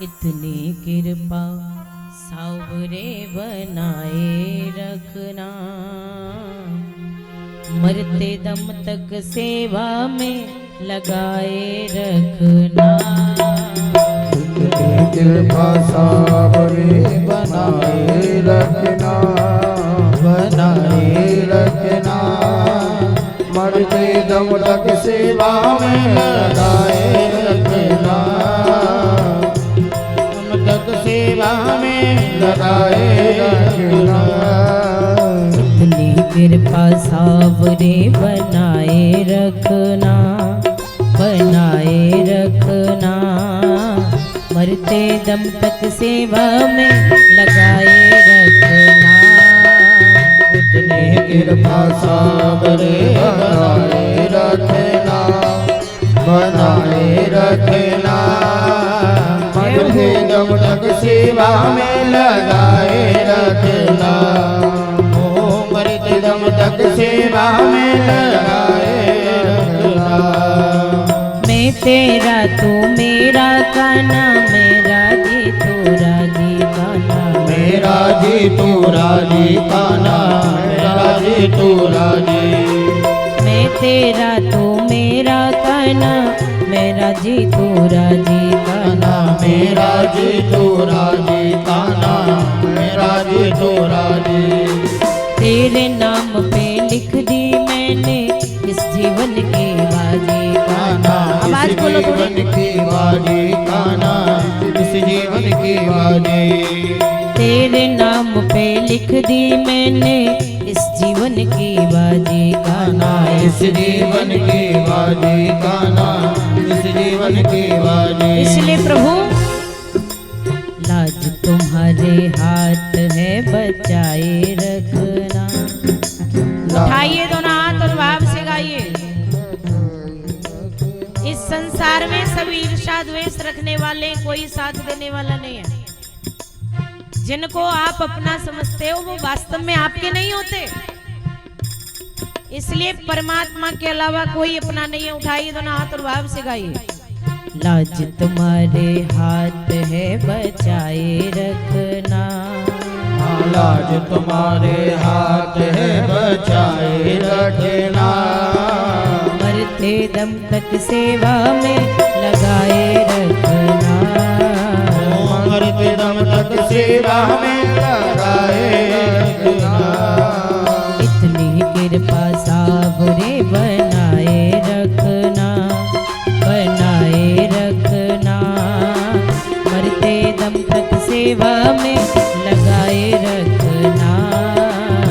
इतनी कृपा सावरे बनाए रखना, मरते दम तक सेवा में लगाए रखना। इतनी कृपा सावरे बनाए रखना, बनाए रखना, मरते दम तक सेवा में लगाए रखना, दम तक सेवा में लगाए रखना। इतनी कृपा सावरे बनाए रखना, बनाए रखना, मरते दम तक सेवा में लगाए रखना। इतनी कृपा सावरे बनाए रखना, बनाए रखना, मरते दम तक सेवा में लगाए रखना, ओ मरते दम तक सेवा में लगाए रखना। मैं तेरा तू मेरा काना, मेरा जी तू राजी काना, मेरा जी तू राजी काना, मेरा जी तू राजी। मैं तेरा तू मेरा काना, मेरा जी तू राजी काना, मेरा जी तू राजी काना, मेरा जी तू राजी। तेरे नाम पे लिख दी मैंने इस जीवन की बाजी काना। आवाज बोलो जीवन की बाजी काना, इस जीवन की बाजी। तेरे नाम पे लिख दी मैंने इस जीवन की बाजी काना, इस जीवन की बाजी काना, इस जीवन की बाजी। इसलिए प्रभु लाज तुम्हारे हाथ है बचाए रखना। उठाइए दोनों हाथ और भाव से गाइए। इस संसार में सभी ईर्ष्या द्वेष रखने वाले कोई साथ देने वाला नहीं है। जिनको आप अपना समझते हो वो वास्तव में आपके नहीं होते। इसलिए परमात्मा के अलावा कोई अपना नहीं है। उठाइए दोनों हाथ और भाव से गाइए। लाज तुम्हारे हाथ है बचाए रखना, लाज तुम्हारे हाथ है बचाए रखना, मरते दम तक सेवा में लगाए रखना, मरते दम तक सेवा में लगाए रखना। इतनी कृपा सावरे बनाए रखना, बनाए रखना, मरते दम तक सेवा में लगाए रखना,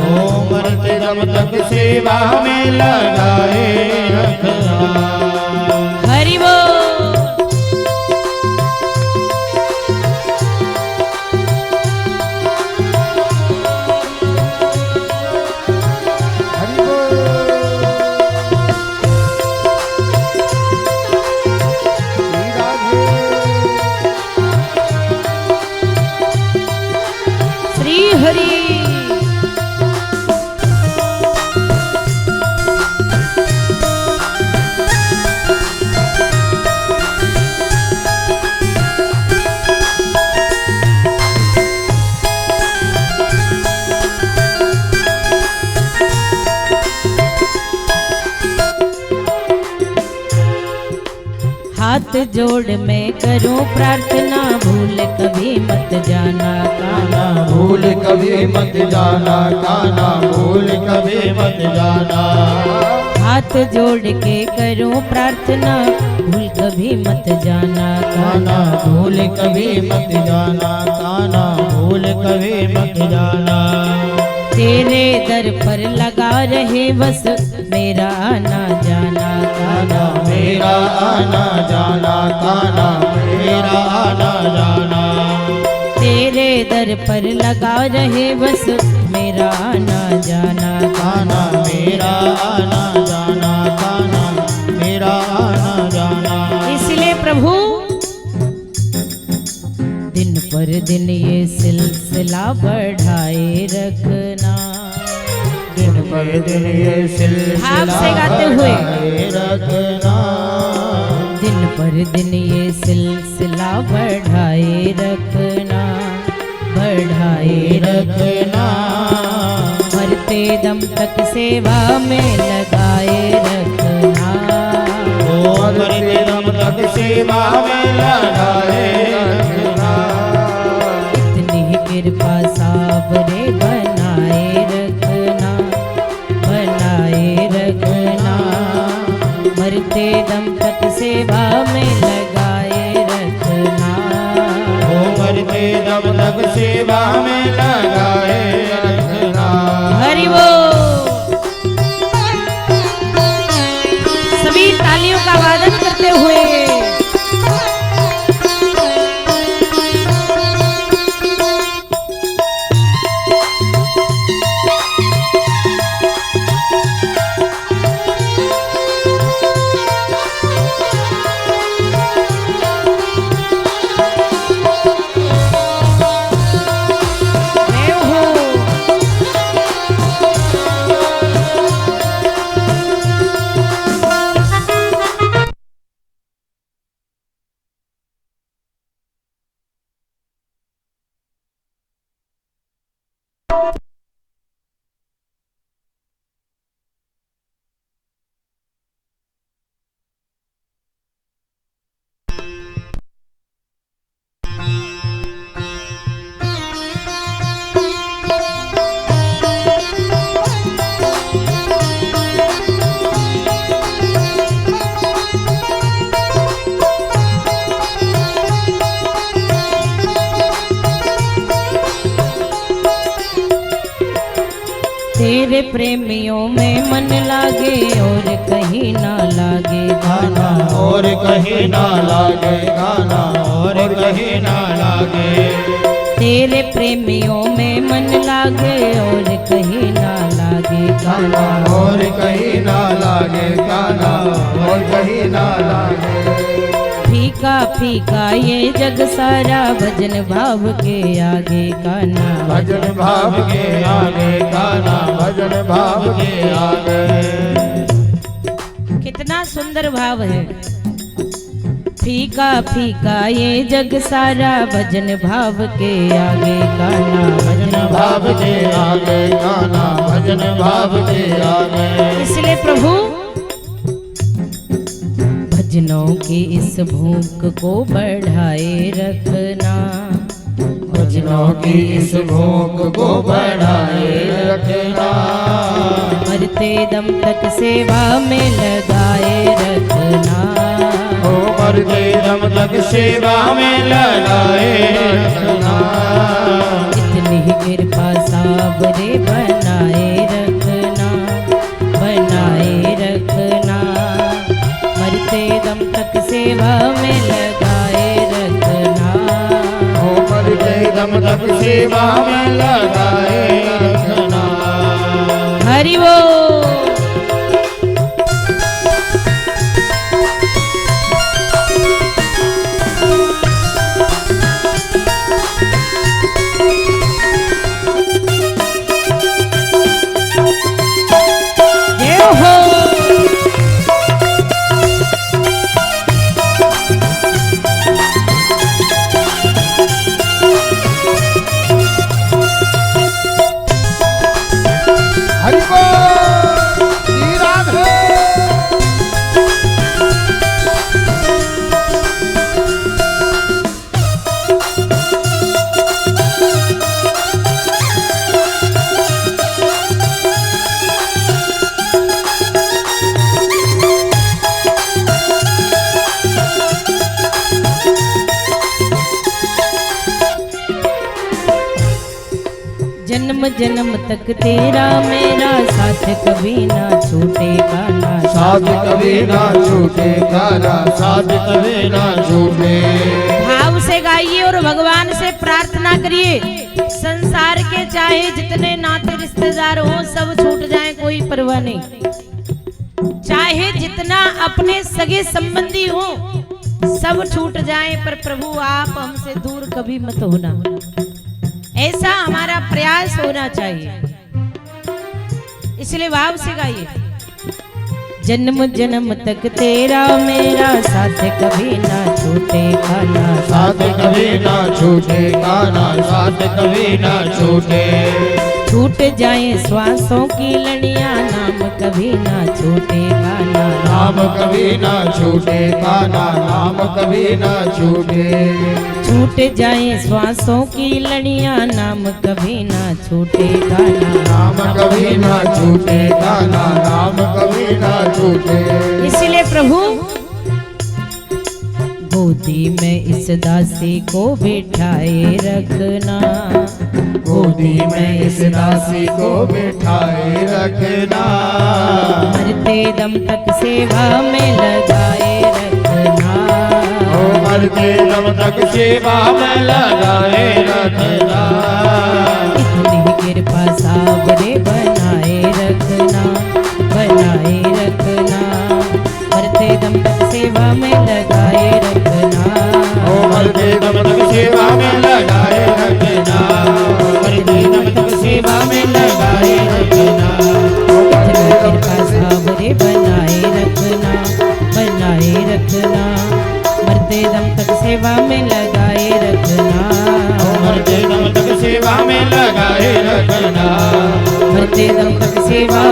ओ मरते दम तक सेवा में लगाए रखना। हरि बोल। श्री हरि। हाथ जोड़ मैं करूं प्रार्थना, भूल कभी मत जाना काना, भूल कभी मत जाना काना, भूल कभी मत जाना। हाथ जोड़ के करूं प्रार्थना, भूल कभी मत जाना काना, भूल कभी मत जाना काना, भूल कभी मत जाना। तेरे दर पर लगा रहे बस मेरा आना जाना काना, मेरा आना जाना काना, मेरा आना जाना। तेरे दर पर लगा रहे बस मेरा आना जाना काना, मेरा आना जाना काना, मेरा आना जाना। इसलिए प्रभु दिन पर दिन ये सिलसिला बढ़ाए रखना, दिन पर दिन ये सिलसिला भाव से गाते हुए बढ़ाए रखना, दिन पर दिन ये सिलसिला बढ़ाए रखना, बढ़ाए रखना। मरते दम तक सेवा में लगाए रखना, मरते दम तक सेवा में लगाए रखना। इतनी कृपा साबरे बनाए रखना, बनाए रखना। मरते दम तक सेवा में लगाए रखना, मरते दम तक सेवा में लगाए रखना। हरि बोल। सभी तालियों का वादन करते हुए तेरे प्रेमियों में मन लागे और कहीं ना लागे गाना, और कहीं ना लागे गाना, और कहीं ना लागे। तेरे प्रेमियों में मन लागे और कहीं ना लागे गाना, और कहीं ना लागे गाना, और कहीं ना लागे। फीका फीका ये जग सारा भजन भाव के आगे गाना, भजन भाव के आगे गाना, भजन भाव के आगे। कितना सुंदर भाव है। फीका फीका ये जग सारा भजन भाव के आगे गाना, भजन भाव के आगे गाना, भजन भाव के आगे। इसलिए प्रभु भजनों की इस भूख को बढ़ाए रखना, भजनों की इस भूख को बढ़ाए रखना। मरते दम तक सेवा में लगाए रखना, ओ मरते दम तक सेवा में लगाए रखना। इतनी कृपा साबरे बनाए रखना, बनाए रखना। मरते दम तक सेवा में लगाए रखना, ओ मरते दम तक सेवा में लगाए रखना। हरि बोल। जय हो। हरि बोल, श्री राधे। जन्म जन्म तक तेरा मेरा साथ कभी ना छूटेगा ना, साथ कभी ना छूटेगा ना, साथ कभी ना छूटे। भाव से गाइए और भगवान से प्रार्थना करिए। संसार के चाहे जितने नाते रिश्तेदार हो सब छूट जाए, कोई परवाह नहीं। चाहे जितना अपने सगे संबंधी हो सब छूट जाए, पर प्रभु आप हमसे दूर कभी मत होना, ऐसा हमारा प्रयास होना चाहिए। इसलिए भाव से गाइए। जन्म जन्म तक तेरा मेरा साथ कभी ना छूटे खाना साथ कभी ना छूटे गाना साथ कभी ना छूटे छूट जाए श्वासों की लड़ियां नाम कभी ना छूटे गाना नाम कभी ना छूटे गाना नाम कभी ना छूटे छूट जाए श्वासों की लड़ियां नाम कभी ना छूटे गाना नाम कभी ना छूटे गाना नाम कभी ना छूटे। इसलिए प्रभु गोदी में इस दासी को बिठाए रखना गोदी में इस दासी को बिठाए रखना मरते दम तक सेवा में लगाए रखना ओ मरते दम तक सेवा में लगाए रखना इतनी कृपा सावरे बनाए रखना मरते दम तक सेवा में लगाए रखना ओ मरते दम तक सेवा में लगाए रखना मरते दम तक सेवा में लगाए रखना इतनी कृपा सावरे बनाए रखना मरते दम तक सेवा में लगाए रखना मरते दम तक सेवा में लगाए रखना मरते दम तक सेवा